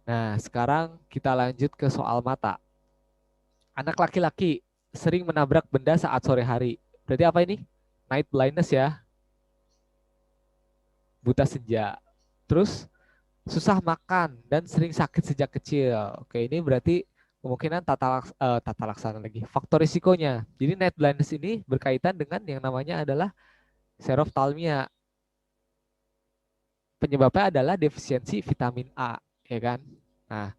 Nah, sekarang kita lanjut ke soal mata. Anak laki-laki sering menabrak benda saat sore hari. Berarti apa ini? Night blindness ya, buta senja. Terus susah makan dan sering sakit sejak kecil. Oke, ini berarti kemungkinan tata laksana lagi. Faktor risikonya. Jadi night blindness ini berkaitan dengan yang namanya adalah seroftalmia. Penyebabnya adalah defisiensi vitamin A, ya kan? Nah,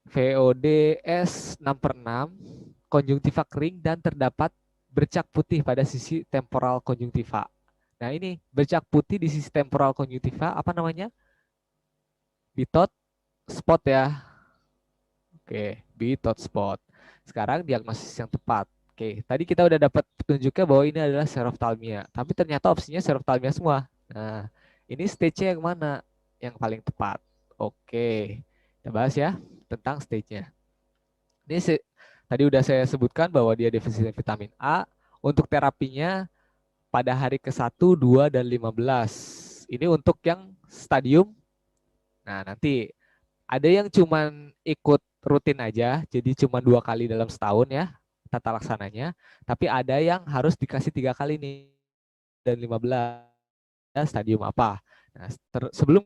VODS 6/6, konjungtiva kering dan terdapat bercak putih pada sisi temporal konjungtiva. Nah, ini bercak putih di sisi temporal konjungtiva apa namanya? Bitot spot ya. Oke, bitot spot. Sekarang diagnosis yang tepat. Oke, tadi kita udah dapat petunjuknya bahwa ini adalah seroftalmia, tapi ternyata opsinya seroftalmia semua. Nah, ini stage-nya yang mana yang paling tepat? Oke, kita bahas ya tentang stage-nya. Tadi udah saya sebutkan bahwa dia defisit vitamin A. Untuk terapinya pada hari ke-1, 2, dan 15. Ini untuk yang stadium. Nah, nanti ada yang cuman ikut rutin aja, jadi cuma 2 kali dalam setahun ya tata laksananya. Tapi ada yang harus dikasih 3 kali nih dan 15 stadium apa. Nah, sebelum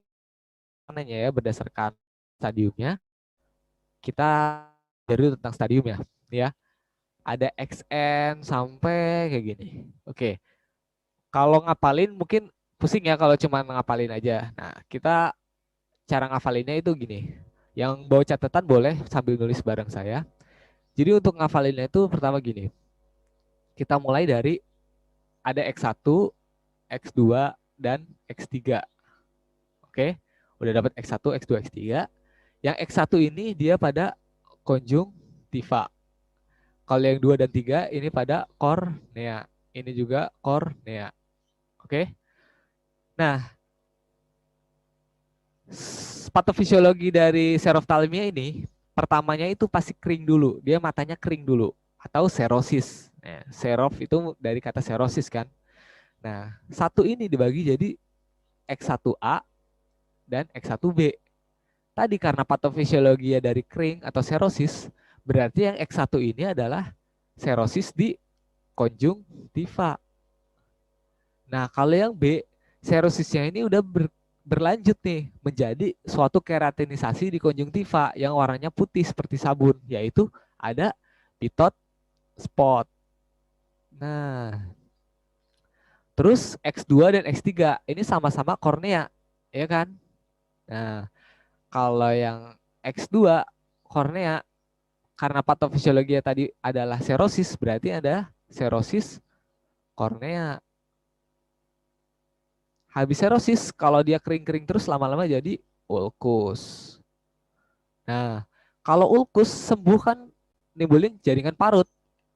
nanya ya berdasarkan stadiumnya, kita jadi tentang stadium ya. Ya, ada XN sampai kayak gini. Oke, kalau ngapalin mungkin pusing ya kalau cuma ngapalin aja. Nah, kita cara ngafalinnya itu gini. Yang bawa catatan boleh sambil nulis bareng saya. Jadi untuk ngafalinnya itu pertama gini. Kita mulai dari ada X1, X2, dan X3. Oke, udah dapat X1, X2, X3. Yang X1 ini dia pada konjungtiva. Kalau yang 2 dan 3 ini pada kornea. Ini juga kornea. Oke. Nah, patofisiologi dari seroftalmia ini pertamanya itu pasti kering dulu. Dia matanya kering dulu atau serosis. Nah, serof itu dari kata serosis kan. Nah, satu ini dibagi jadi X1A dan X1B. Tadi karena patofisiologi dari kering atau serosis, berarti yang X1 ini adalah serosis di konjungtiva. Nah, kalau yang B, serosisnya ini udah berlanjut nih menjadi suatu keratinisasi di konjungtiva yang warnanya putih seperti sabun, yaitu ada pitot spot. Nah, terus X2 dan X3 ini sama-sama kornea, ya kan? Nah, kalau yang X2 kornea karena patofisiologi tadi adalah serosis, berarti ada serosis kornea. Habis serosis, kalau dia kering-kering terus lama-lama jadi ulkus. Nah, kalau ulkus sembuh kan nimbulin jaringan parut,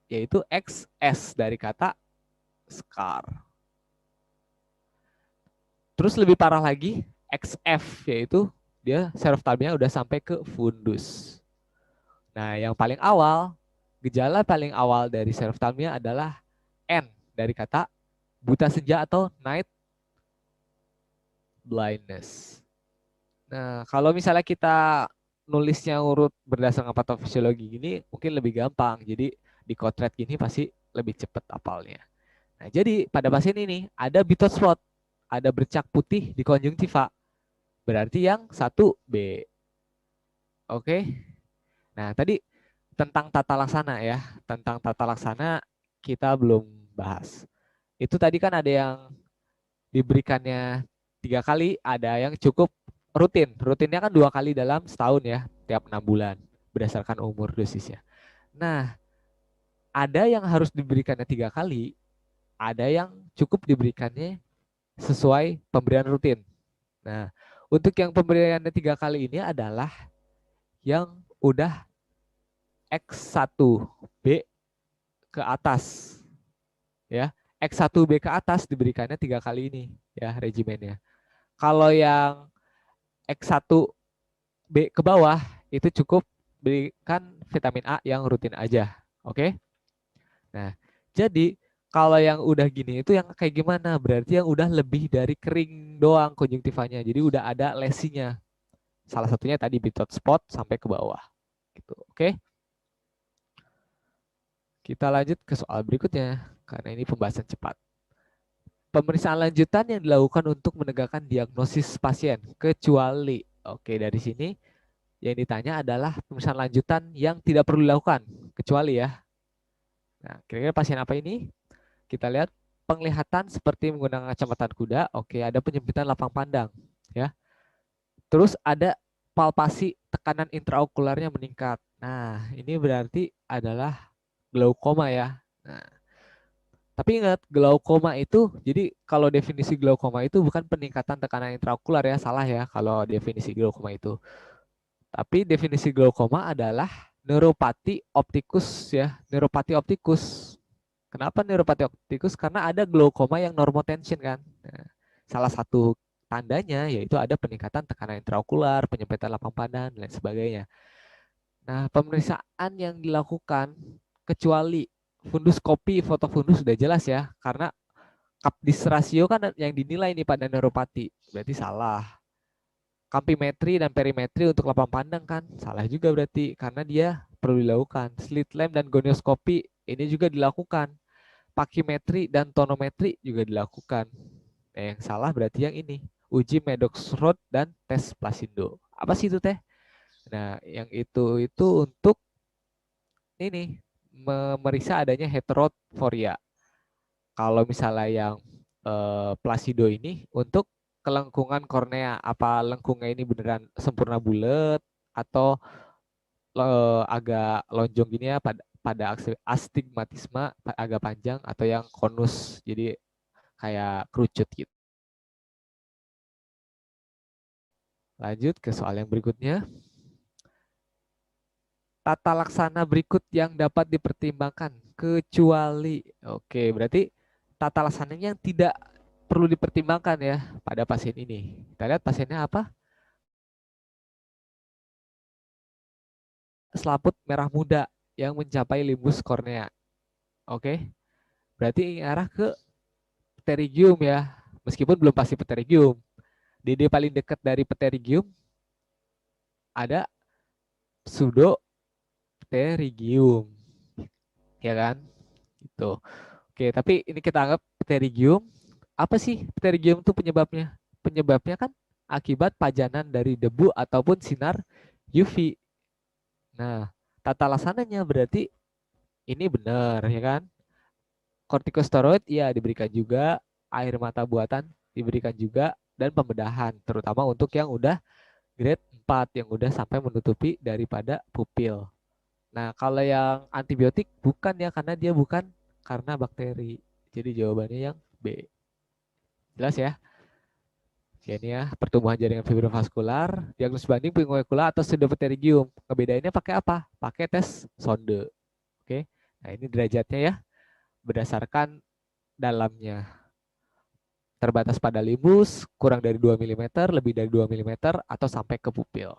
yaitu XS dari kata scar. Terus lebih parah lagi, XF, yaitu dia seroftalmia udah sampai ke fundus. Nah, yang paling awal, gejala paling awal dari seroftalmia adalah N dari kata buta senja atau night blindness. Nah, kalau misalnya kita nulisnya urut berdasarkan patofisiologi gini, mungkin lebih gampang. Jadi di kotret gini pasti lebih cepat apalnya. Nah, jadi pada pasien ini ada bitot spot, ada bercak putih di konjungtiva. Berarti yang 1B. Oke. Nah, tadi tentang tata laksana ya. Tentang tata laksana kita belum bahas. Itu tadi kan ada yang diberikannya 3 kali, ada yang cukup rutin. Rutinnya kan 2 kali dalam setahun ya, tiap 6 bulan berdasarkan umur dosisnya. Nah, ada yang harus diberikannya 3 kali, ada yang cukup diberikannya sesuai pemberian rutin. Nah, untuk yang pemberiannya 3 kali ini adalah yang udah X1B ke atas ya. X1B ke atas diberikannya 3 kali ini ya regimennya. Kalau yang X1B ke bawah itu cukup berikan vitamin A yang rutin aja. Oke? Nah, jadi kalau yang udah gini itu yang kayak gimana? Berarti yang udah lebih dari kering doang konjungtivanya. Jadi udah ada lesinya. Salah satunya tadi bitot spot sampai ke bawah. Gitu. Oke. Kita lanjut ke soal berikutnya karena ini pembahasan cepat. Pemeriksaan lanjutan yang dilakukan untuk menegakkan diagnosis pasien kecuali. Oke, dari sini yang ditanya adalah pemeriksaan lanjutan yang tidak perlu dilakukan kecuali ya. Nah, kira-kira pasien apa ini? Kita lihat penglihatan seperti menggunakan kacamata kuda. Oke, ada penyempitan lapang pandang ya. Terus ada palpasi tekanan intraokularnya meningkat. Nah, ini berarti adalah glaukoma ya. Nah, tapi ingat, glaukoma itu, jadi kalau definisi glaukoma itu bukan peningkatan tekanan intraokular ya, salah ya kalau definisi glaukoma itu. Tapi definisi glaukoma adalah neuropati optikus ya, neuropati optikus. Kenapa neuropati optikus? Karena ada glaukoma yang normotension kan. Nah, salah satu tandanya yaitu ada peningkatan tekanan intraokular, penyempitan lapang pandang, dan lain sebagainya. Nah, pemeriksaan yang dilakukan kecuali funduskopi, fotofundus sudah jelas ya, karena Kapdis rasio kan yang dinilai nih pada neuropati, berarti salah. Kampimetri dan perimetri untuk lapang pandang kan salah juga berarti karena dia perlu dilakukan. Slit lamp dan gonioskopi ini juga dilakukan. Pakimetri dan tonometri juga dilakukan. Nah, yang salah berarti yang ini, uji Maddox-Rod dan tes Plasindo. Apa sih itu teh? Nah, yang itu untuk ini memeriksa adanya heteroforia. Kalau misalnya yang Plasido ini untuk kelengkungan kornea, apa lengkungnya ini beneran sempurna bulat atau agak lonjong gini ya pada astigmatisme agak panjang atau yang konus jadi kayak kerucut gitu. Lanjut ke soal yang berikutnya. Tata laksana berikut yang dapat dipertimbangkan kecuali. Oke, berarti tata laksananya yang tidak perlu dipertimbangkan ya pada pasien ini. Kita lihat pasiennya apa? Selaput merah muda yang mencapai limbus kornea. Oke, berarti arah ke pterygium ya. Meskipun belum pasti pterygium. DD paling dekat dari pterygium ada pseudopterygium. Ya kan? Gitu. Oke, tapi ini kita anggap pterygium. Apa sih pterygium itu penyebabnya? Penyebabnya kan akibat pajanan dari debu ataupun sinar UV. Nah, tata laksananya berarti ini benar ya kan? Kortikosteroid ya diberikan juga, air mata buatan diberikan juga, dan pembedahan terutama untuk yang udah grade 4 yang udah sampai menutupi daripada pupil. Nah, kalau yang antibiotik bukan ya karena dia bukan karena bakteri. Jadi jawabannya yang B. Jelas ya? Oke, ini ya pertumbuhan jaringan fibrovaskular, diagnosis banding pinguecula atau pseudopterygium. Ngebedainnya pakai apa? Pakai tes sonde. Oke. Nah, ini derajatnya ya berdasarkan dalamnya. Terbatas pada limbus, kurang dari 2 mm, lebih dari 2 mm, atau sampai ke pupil.